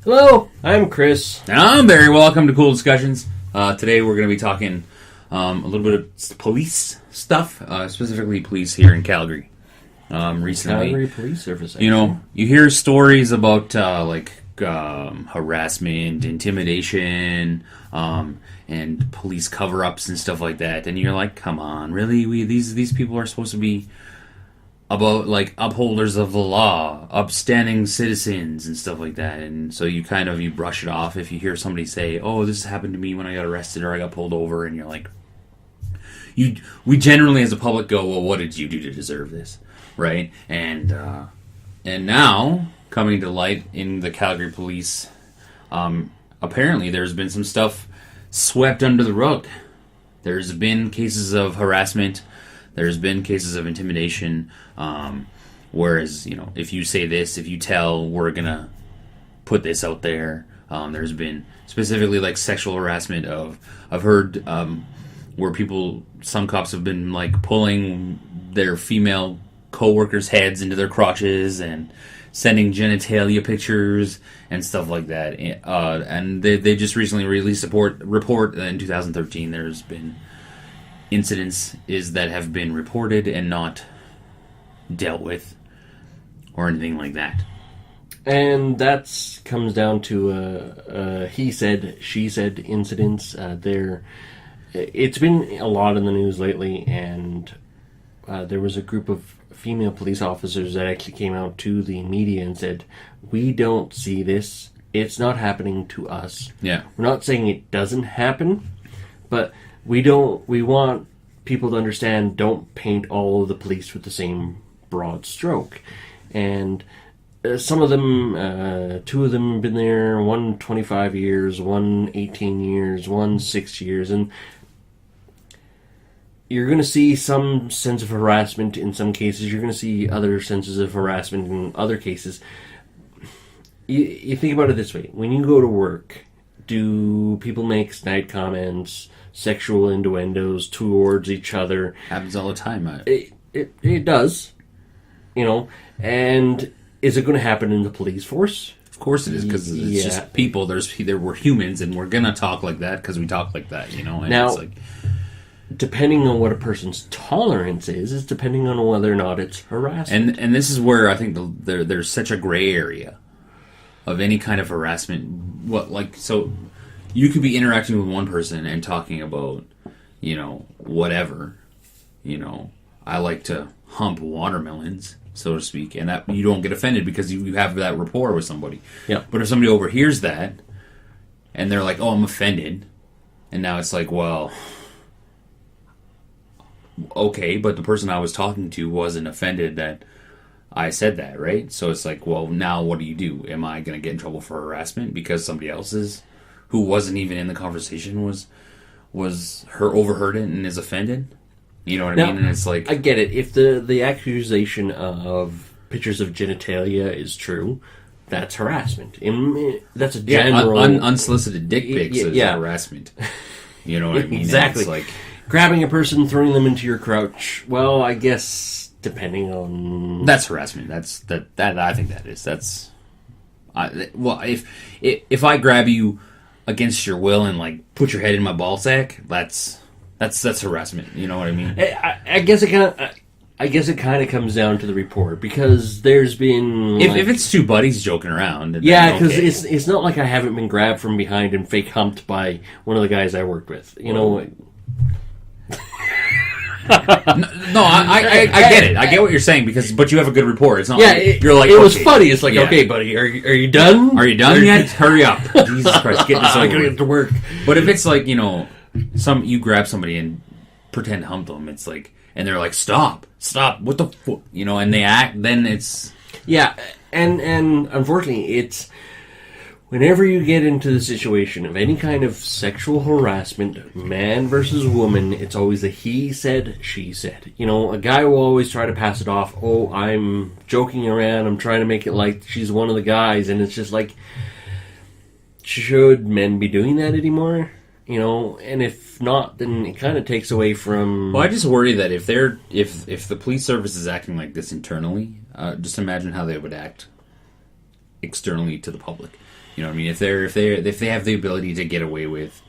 Hello, I'm Chris. I'm Barry. Welcome to Cool Discussions. Today we're going to be talking a little bit of police stuff, specifically police here in Calgary. Recently, Calgary Police Service. you hear stories about harassment, intimidation, and police cover-ups and stuff like that, and you're like, come on, really? These people are supposed to be about like upholders of the law, upstanding citizens and stuff like that, and so you brush it off if you hear somebody say, "Oh, this happened to me when I got arrested or I got pulled over," and you're like, we generally as a public go, "Well, what did you do to deserve this?" Right? And now coming to light in the Calgary Police, apparently there's been some stuff swept under the rug. There's been cases of harassment. There's been cases of intimidation, whereas, if you say this, if you tell, we're going to put this out there. There's been specifically like sexual harassment I've heard where some cops have been like pulling their female co-workers' heads into their crotches and sending genitalia pictures and stuff like that. And they just recently released a report in 2013. There's been incidents that have been reported and not dealt with or anything like that. And that comes down to he said, she said incidents. It's been a lot in the news lately, and there was a group of female police officers that actually came out to the media and said, "We don't see this. It's not happening to us." Yeah. We're not saying it doesn't happen, but we want people to understand, don't paint all of the police with the same broad stroke. And some of them, two of them have been there, one 25 years, one 18 years, one 6 years, and you're going to see some sense of harassment in some cases. You're going to see other senses of harassment in other cases. You think about it this way. When you go to work, do people make snide comments, sexual innuendos towards each other? Happens all the time. It does, and is it going to happen in the police force? Of course it is, because it's just people. We're humans, and we're gonna talk like that because we talk like that, And now, it's like, depending on what a person's tolerance is depending on whether or not it's harassment. And this is where I think there's such a gray area of any kind of harassment. So you could be interacting with one person and talking about, whatever. I like to hump watermelons, so to speak, and that you don't get offended because you have that rapport with somebody. Yeah. But if somebody overhears that and they're like, "Oh, I'm offended," and now it's like, well, okay, but the person I was talking to wasn't offended that I said that, right? So it's like, well, now what do you do? Am I going to get in trouble for harassment because somebody else's, who wasn't even in the conversation, overheard it and is offended? You know what I mean? And it's like, I get it. If the accusation of pictures of genitalia is true, that's harassment. That's a general unsolicited dick pics is harassment. You know what I mean? Exactly. It's like grabbing a person, throwing them into your crouch. Well, I guess depending on, that's harassment. That I think that is. If I grab you against your will and like put your head in my ball sack, that's harassment. You know what I mean? I guess it kind of comes down to the report, because there's been if it's two buddies joking around. Because it's not like I haven't been grabbed from behind and fake humped by one of the guys I worked with. I get it. I get what you're saying, but you have a good rapport. It's not you're like, it was funny. It's like, okay, buddy, are you done? Are you done yet? Hurry up! Jesus Christ, get this over. I gotta get to work. But if it's like, you grab somebody and pretend to hump them, it's like, and they're like, stop, what the fuck, and they act, then it's and unfortunately, it's whenever you get into the situation of any kind of sexual harassment, man versus woman, it's always a he said, she said. A guy will always try to pass it off. Oh, I'm joking around. I'm trying to make it like she's one of the guys. And it's just like, should men be doing that anymore? And if not, then it kind of takes away from... Well, I just worry that if the police service is acting like this internally, just imagine how they would act externally to the public. You know what I mean? If they have the ability to get away with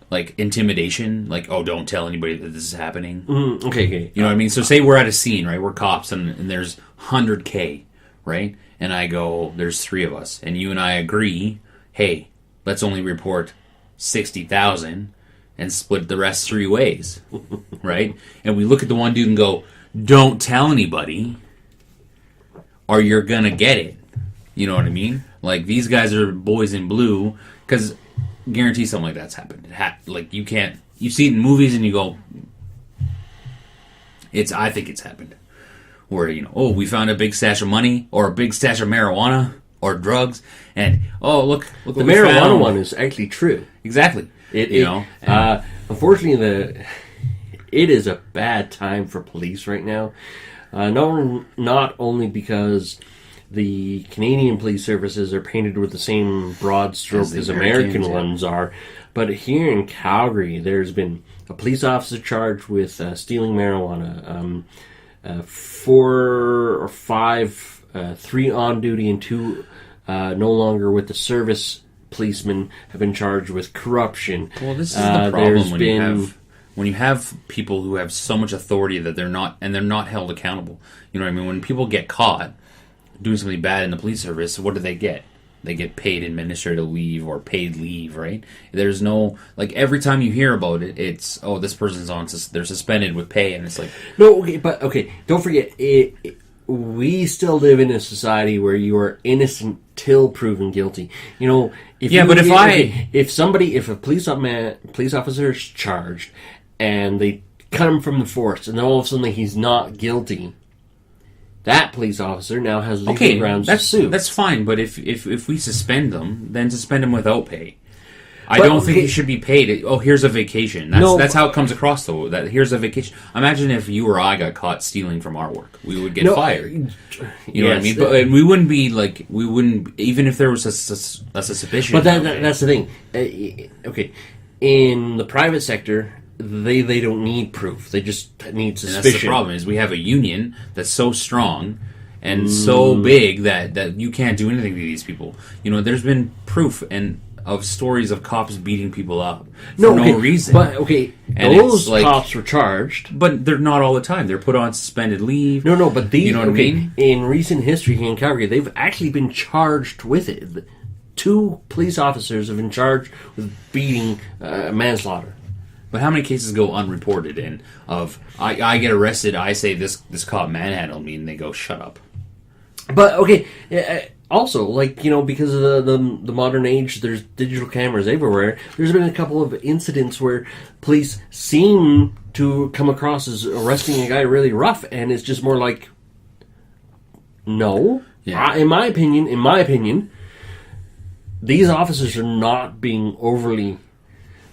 like intimidation, like, oh, don't tell anybody that this is happening. Okay. You know what I mean? So say we're at a scene, right? We're cops and there's 100K, right? And I go, there's 3 of us, and you and I agree, hey, let's only report 60,000 and split the rest 3 ways, right? And we look at the one dude and go, don't tell anybody, or you're gonna get it. You know what I mean? Like, these guys are boys in blue, because guarantee something like that's happened. Like, you see it in movies and you go, I think it's happened. Where, you know, oh, we found a big stash of money, or a big stash of marijuana, or drugs, and, oh, look the marijuana one is actually true. Exactly. Unfortunately, it is a bad time for police right now. Not only because the Canadian police services are painted with the same broad stroke as American ones are, but here in Calgary, there's been a police officer charged with stealing marijuana, 4 or 5, 3 on duty and 2 no longer with the service policemen have been charged with corruption. Well, this is the problem when you have people who have so much authority that they're not held accountable. You know what I mean? When people get caught doing something bad in the police service, what do they get? They get paid administrative leave or paid leave, right? There's no, like, every time you hear about it, it's, oh, this person's they're suspended with pay, and it's like... No, okay, don't forget, we still live in a society where you are innocent till proven guilty. You know, if a police officer is charged and they cut him from the force, and then all of a sudden he's not guilty, that police officer now has legal grounds to sue. That's fine, but if we suspend them, then suspend them without pay. I don't think he should be paid. Oh, here's a vacation. That's how it comes across, though. That here's a vacation. Imagine if you or I got caught stealing from our work, we would get fired. You know what I mean? But we wouldn't even if there was a suspicion. But that's the thing. Okay, in the private sector, they don't need proof. They just need suspicion. And that's the problem, is we have a union that's so strong and so big that you can't do anything to these people. You know, there's been proof of stories of cops beating people up for no reason. But, those cops were charged. But they're not all the time. They're put on suspended leave. No, but these... You know what I mean? In recent history here in Calgary, they've actually been charged with it. 2 police officers have been charged with beating manslaughter. But how many cases go unreported? And I get arrested, I say this cop manhandled me, and they go, shut up. But, also, like, you know, because of the modern age, there's digital cameras everywhere. There's been a couple of incidents where police seem to come across as arresting a guy really rough, and it's just more like, no. Yeah. In my opinion, these officers are not being overly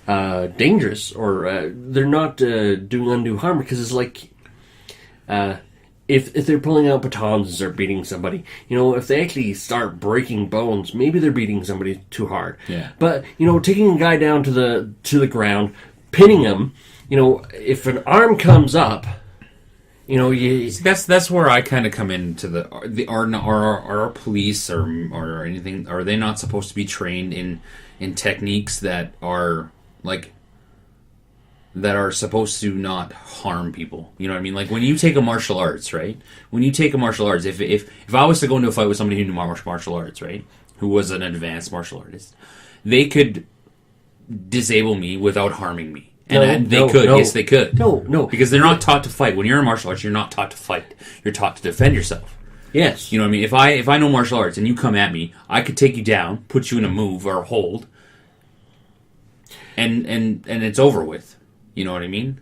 dangerous, or they're not doing undue harm, because it's like... If they're pulling out batons and start beating somebody, you know, if they actually start breaking bones, maybe they're beating somebody too hard. Yeah. But, you know, taking a guy down to the ground, pinning him, you know, if an arm comes up, you know, that's where I kind of come into our police or anything, are they not supposed to be trained in techniques that are like, that are supposed to not harm people? You know what I mean? Like, when you take a martial arts, right? When you take a martial arts, if I was to go into a fight with somebody who knew martial arts, right? Who was an advanced martial artist, they could disable me without harming me. And they could. Yes, they could. No. Because they're not taught to fight. When you're in martial arts, you're not taught to fight. You're taught to defend yourself. Yes. You know what I mean? If I know martial arts and you come at me, I could take you down, put you in a move or a hold, and it's over with. You know what I mean?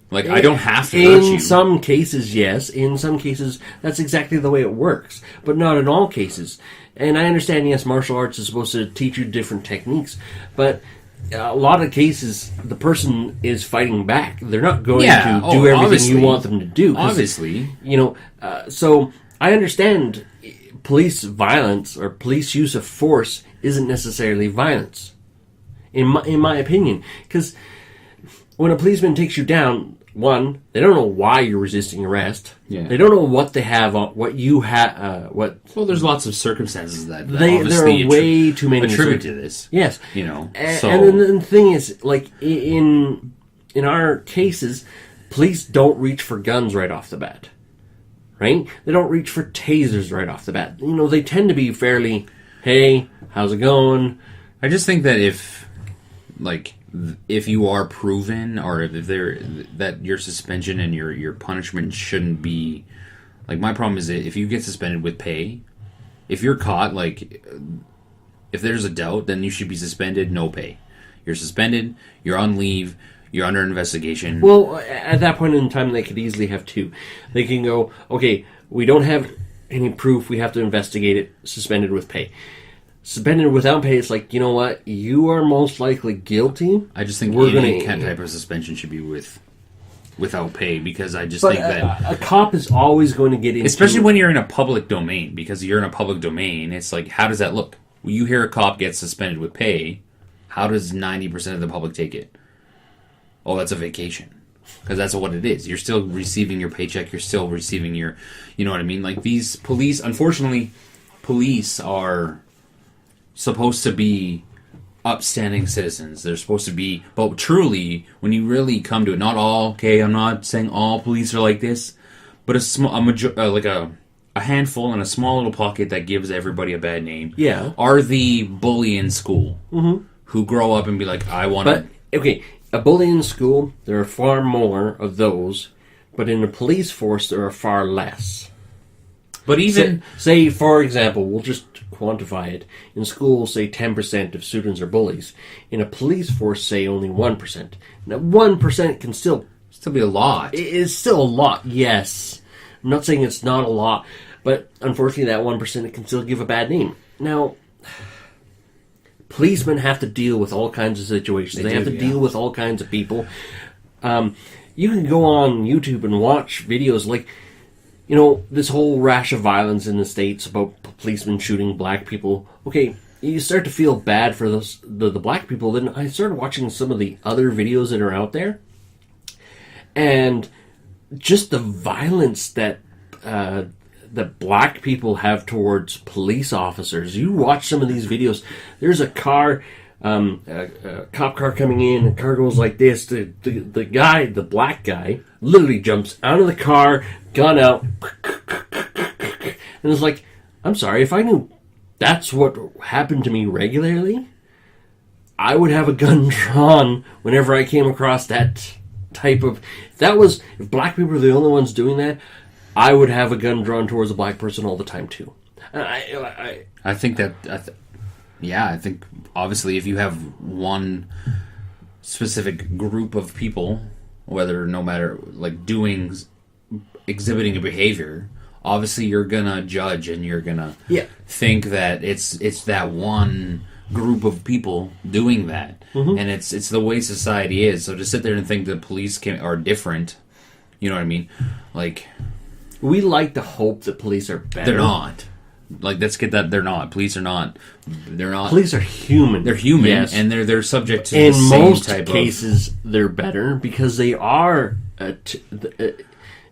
Like, I don't have to hurt you. In some cases, yes. In some cases, that's exactly the way it works. But not in all cases. And I understand, yes, martial arts is supposed to teach you different techniques. But a lot of cases, the person is fighting back. They're not going to do everything you want them to do. Obviously. You know, so I understand police violence or police use of force isn't necessarily violence. In my opinion. Because... when a policeman takes you down, one, they don't know why you're resisting arrest. Yeah. They don't know what they have on, what you have, what... Well, there's lots of circumstances that there are way too many... attribute to this. Yes. You know, And then the thing is, like, in our cases, police don't reach for guns right off the bat. Right? They don't reach for tasers right off the bat. You know, they tend to be fairly, hey, how's it going? I just think that if you are proven, or if that your suspension and your punishment shouldn't be, like, my problem is that if you get suspended with pay, if you're caught, like, if there's a doubt, then you should be suspended, no pay. You're suspended, you're on leave, you're under investigation. Well, at that point in time, they could easily have two. They can go, okay, we don't have any proof, we have to investigate it, suspended with pay. Suspended without pay, it's like, you know what, you are most likely guilty. I just think any type of suspension should be without pay, because I just think that... A cop is always going to get into... Especially when you're in a public domain, because you're in a public domain, it's like, how does that look? When you hear a cop get suspended with pay, how does 90% of the public take it? Oh, that's a vacation. Because that's what it is. You're still receiving your paycheck. You're still receiving your... You know what I mean? Like, these police... Unfortunately, police are supposed to be upstanding citizens. They're supposed to be... But truly, when you really come to it, not all... Okay, I'm not saying all police are like this. But a handful in a small little pocket that gives everybody a bad name... Yeah. Are the bully in school. Mm-hmm. Who grow up and be like, I want to... But, okay... A bully in school, there are far more of those, but in the police force, there are far less. But even... Say, for example, we'll just quantify it. In school, say 10% of students are bullies. In a police force, say only 1%. Now, 1% can still be a lot. It is still a lot, yes. I'm not saying it's not a lot, but unfortunately that 1% it can still give a bad name. Now... Policemen have to deal with all kinds of situations. They have to deal with all kinds of people. You can go on YouTube and watch videos like, you know, this whole rash of violence in the States about policemen shooting black people. Okay, you start to feel bad for the black people. Then I started watching some of the other videos that are out there. And just the violence that black people have towards police officers. You watch some of these videos. There's a car, a cop car coming in. The car goes like this. The guy, the black guy, literally jumps out of the car, gun out, and it's like, I'm sorry, if I knew that's what happened to me regularly, I would have a gun drawn whenever I came across that type of... If black people were the only ones doing that, I would have a gun drawn towards a black person all the time, too. I think I think obviously if you have one specific group of people, no matter, like, exhibiting a behavior, obviously you're gonna judge and you're gonna think that it's that one group of people doing that. Mm-hmm. And it's the way society is. So to sit there and think that police are different, you know what I mean? Like... We like to hope that police are better. They're not. Like, let's get that. They're not. Police are not. They're not. Police are human. They're human, yes. And they're subject to in the same most type cases, they're better because they are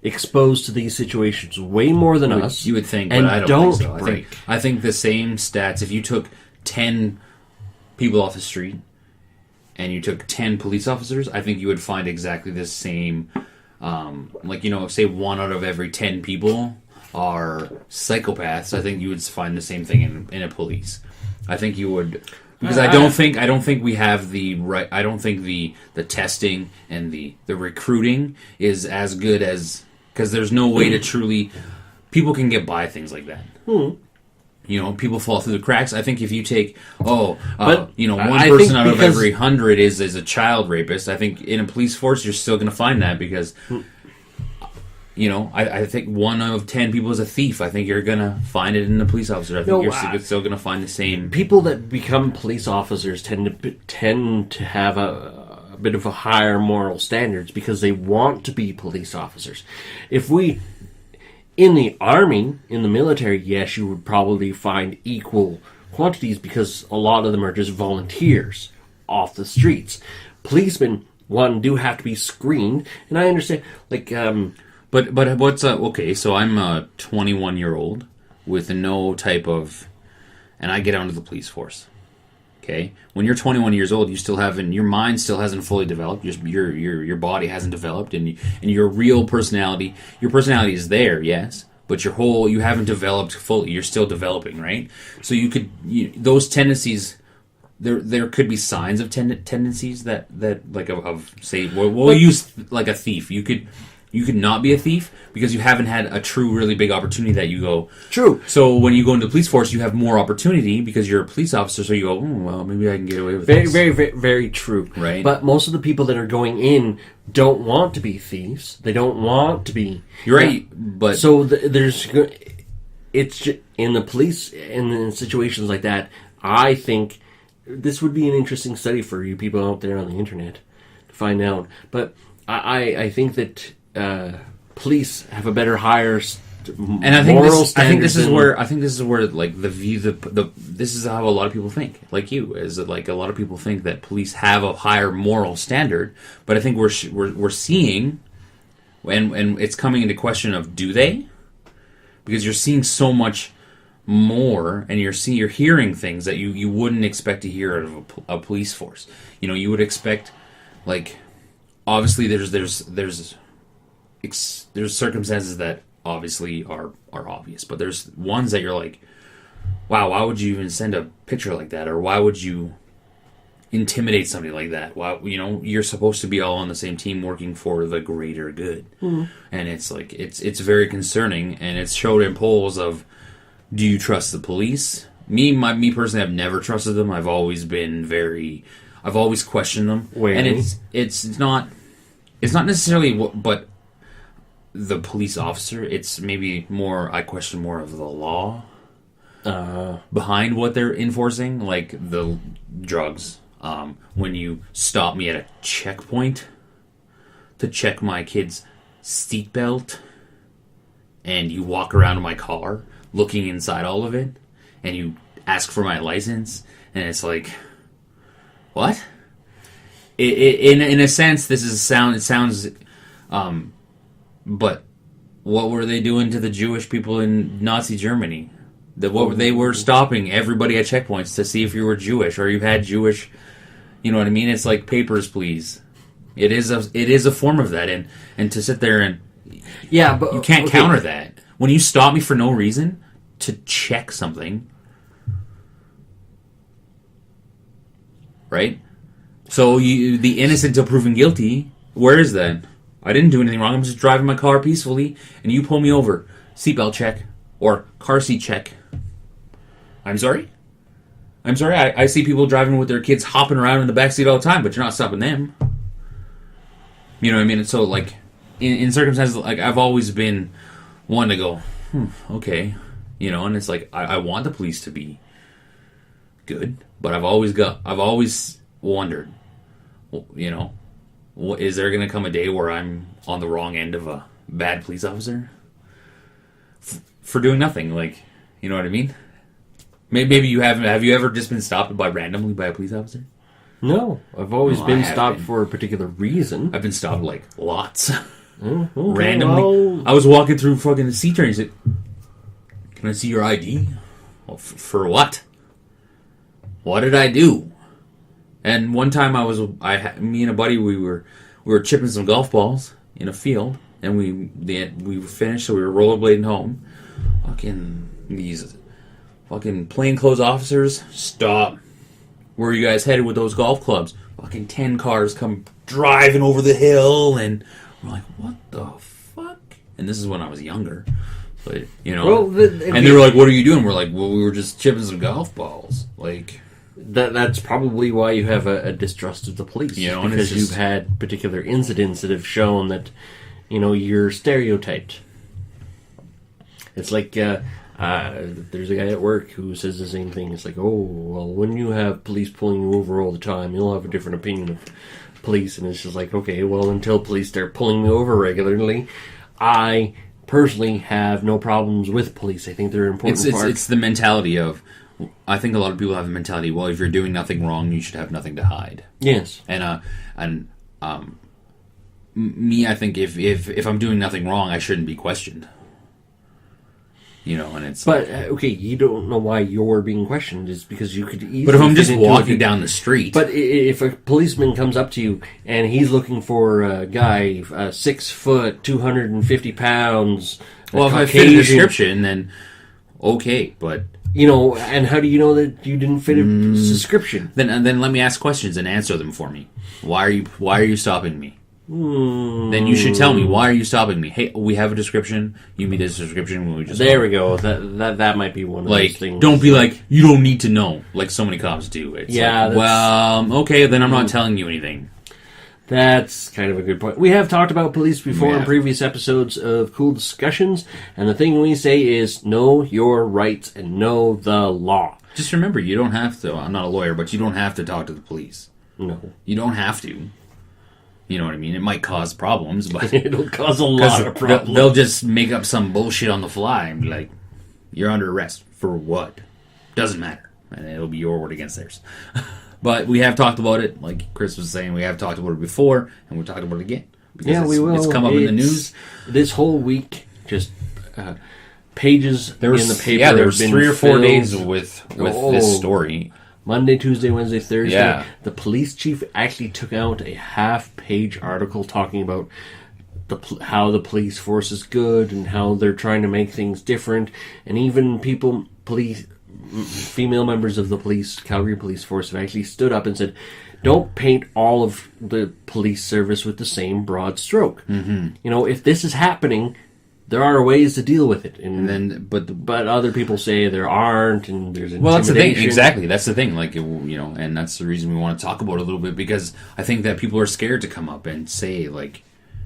exposed to these situations way more than us. You would think, but I don't think so. Break. I think the same stats. If you took 10 people off the street and you took 10 police officers, I think you would find exactly the same. Say 1 out of every 10 people are psychopaths. I think you would find the same thing in a police. I think you would, because I don't think we have the right. I don't think the testing and the recruiting is as good as, because there's no way to truly. People can get by things like that. You know, people fall through the cracks. I think if you take, one person out of every 100 is a child rapist. I think in a police force, you're still going to find that because, I think 1 out of 10 people is a thief. I think you're going to find it in the police officer. I think you're still going to find the same. People that become police officers tend to have a bit of a higher moral standards because they want to be police officers. In the army, in the military, yes, you would probably find equal quantities because a lot of them are just volunteers off the streets. Policemen, do have to be screened, and I understand, like, But what's okay? So I'm a 21-year-old with no type of, and I get onto the police force. Okay, when you're 21 years old, you still haven't, your mind still hasn't fully developed. Your body hasn't developed, and your real personality, your personality is there, yes, but you haven't developed fully. You're still developing, right? So those tendencies. There could be signs of tendencies that like of say we'll use like a thief. You could not be a thief because you haven't had a true really big opportunity that you go. True. So when you go into the police force, you have more opportunity because you're a police officer. So you go, well, maybe I can get away with this. Very, very, very true. Right. But most of the people that are going in don't want to be thieves. They don't want to be. You're right, but so it's just, in the police in situations like that. I think this would be an interesting study for you people out there on the internet to find out. But I think that police have a better, higher and I think this is where like this is how a lot of people think, like you, is that like a lot of people think that police have a higher moral standard, but I think we're seeing, and it's coming into question of, do they? Because you're seeing so much more, and you're hearing things that you wouldn't expect to hear out of a police force. You know, you would expect, like, obviously there's circumstances that obviously are obvious, but there's ones that you're like, wow, why would you even send a picture like that, or why would you intimidate somebody like that? Why, you're supposed to be all on the same team working for the greater good. Mm-hmm. And it's like it's very concerning, and it's showed in polls of, do you trust the police? Me personally, I've never trusted them. I've always questioned them. Wary. And it's not necessarily but the police officer. It's maybe more, I question more of the law behind what they're enforcing, like the drugs. When you stop me at a checkpoint to check my kid's seatbelt, and you walk around to my car looking inside all of it, and you ask for my license, and it's like, what? In a sense, it sounds, but what were they doing to the Jewish people in Nazi Germany? They were stopping everybody at checkpoints to see if you were Jewish or you had Jewish, you know what I mean? It's like, papers, please. It is a form of that, and to sit there and, yeah, but you can't counter that. When you stop me for no reason to check something, right? So the innocent until proven guilty, where is that? I didn't do anything wrong. I'm just driving my car peacefully, and you pull me over. Seatbelt check or car seat check. I'm sorry? I see people driving with their kids hopping around in the backseat all the time, but you're not stopping them. You know what I mean? So, like, in circumstances, like, I've always been one to go, okay, and it's like, I want the police to be good, but I've always wondered, is there going to come a day where I'm on the wrong end of a bad police officer for doing nothing? Like, you know what I mean? Maybe you haven't. Have you ever just been stopped randomly by a police officer? No, I've always been stopped for a particular reason. I've been stopped, like, lots. Okay, randomly. well, I was walking through fucking the C-train. He said, "Can I see your ID?" Well, for what? What did I do? And one time me and a buddy, we were chipping some golf balls in a field, and we were finished, so we were rollerblading home. These fucking plainclothes officers, stop. Where are you guys headed with those golf clubs? Fucking 10 cars come driving over the hill, and we're like, what the fuck? And this is when I was younger. But, well, and they were like, what are you doing? We're like, well, we were just chipping some golf balls. Like, that's probably why you have a distrust of the police. Because you've had particular incidents that have shown that, you're stereotyped. It's like, there's a guy at work who says the same thing. It's like, oh, well, when you have police pulling you over all the time, you'll have a different opinion of police. And it's just like, okay, well, until police start pulling me over regularly, I personally have no problems with police. I think they're an important part. It's the mentality of, I think a lot of people have a mentality, well, if you're doing nothing wrong, you should have nothing to hide. Yes. And me, I think if I'm doing nothing wrong, I shouldn't be questioned. And it's. But okay, you don't know why you're being questioned is because you could easily. But if I'm just walking down the street. But if a policeman comes up to you and he's looking for a guy 6 foot, 250 pounds. Well, if I fit a description, then okay, but. And how do you know that you didn't fit a description? Then let me ask questions and answer them for me. Why are you stopping me? Then you should tell me, why are you stopping me? Hey, we have a description. You meet this description when we just. There we go. That might be one of those things. Don't be like, you don't need to know, like so many cops do. It's okay, then I'm not telling you anything. That's kind of a good point. We have talked about police before in previous episodes of Cool Discussions, and the thing we say is know your rights and know the law. Just remember, you don't have to. I'm not a lawyer, but you don't have to talk to the police. No. You don't have to. You know what I mean? It might cause problems, but... It'll cause a lot of problems. They'll just make up some bullshit on the fly and be like, you're under arrest. For what? Doesn't matter. And it'll be your word against theirs. But we have talked about it, like Chris was saying, we have talked about it before, and we'll talk about it again. Because we will. It's come up in the news. This whole week, just pages in the paper. Yeah, there was 3 or 4 days with this story. Monday, Tuesday, Wednesday, Thursday. Yeah. The police chief actually took out a half-page article talking about how the police force is good and how they're trying to make things different. And even female members of the Calgary Police Force have actually stood up and said, don't paint all of the police service with the same broad stroke. Mm-hmm. If this is happening, there are ways to deal with it, but other people say there aren't, and there's intimidation. Well, that's the thing. Exactly, that's the thing. And that's the reason we want to talk about it a little bit, because I think that people are scared to come up and say, like,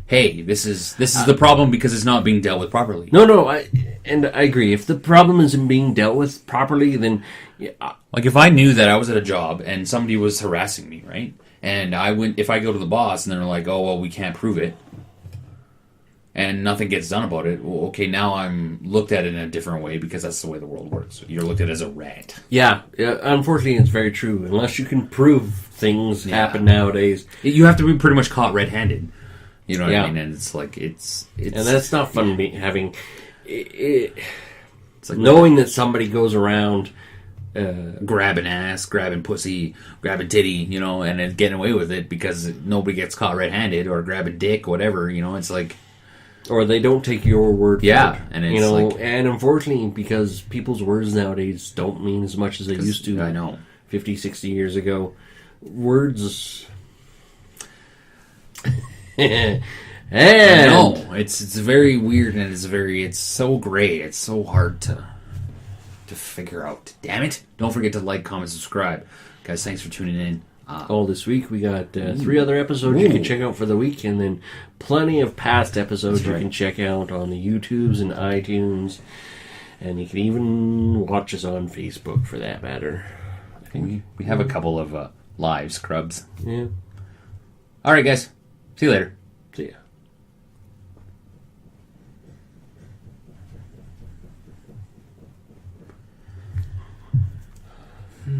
"Hey, this is the problem because it's not being dealt with properly." No, I agree. If the problem isn't being dealt with properly, then like if I knew that I was at a job and somebody was harassing me, right? And if I go to the boss and they're like, "Oh, well, we can't prove it." And nothing gets done about it. Well, okay, now I'm looked at it in a different way because that's the way the world works. You're looked at as a rat. Yeah, unfortunately, it's very true. Unless you can prove things happen nowadays, you have to be pretty much caught red-handed. You know what I mean? And it's like it's and that's not fun. Having it's like knowing that somebody goes around grabbing ass, grabbing pussy, grabbing titty, and then getting away with it because nobody gets caught red-handed, or grabbing dick, whatever. It's like. Or they don't take your word for it. And it's and unfortunately, because people's words nowadays don't mean as much as they used to. I know. 50, 60 years ago. Words... I know. It's very weird, and it's so gray. It's so hard to figure out. Damn it. Don't forget to like, comment, subscribe. Guys, thanks for tuning in. All this week. We got 3 other episodes you can check out for the week, and then plenty of past episodes you can check out on the YouTubes and iTunes, and you can even watch us on Facebook for that matter. I think we have a couple of live scrubs. Yeah. All right, guys. See you later. See ya.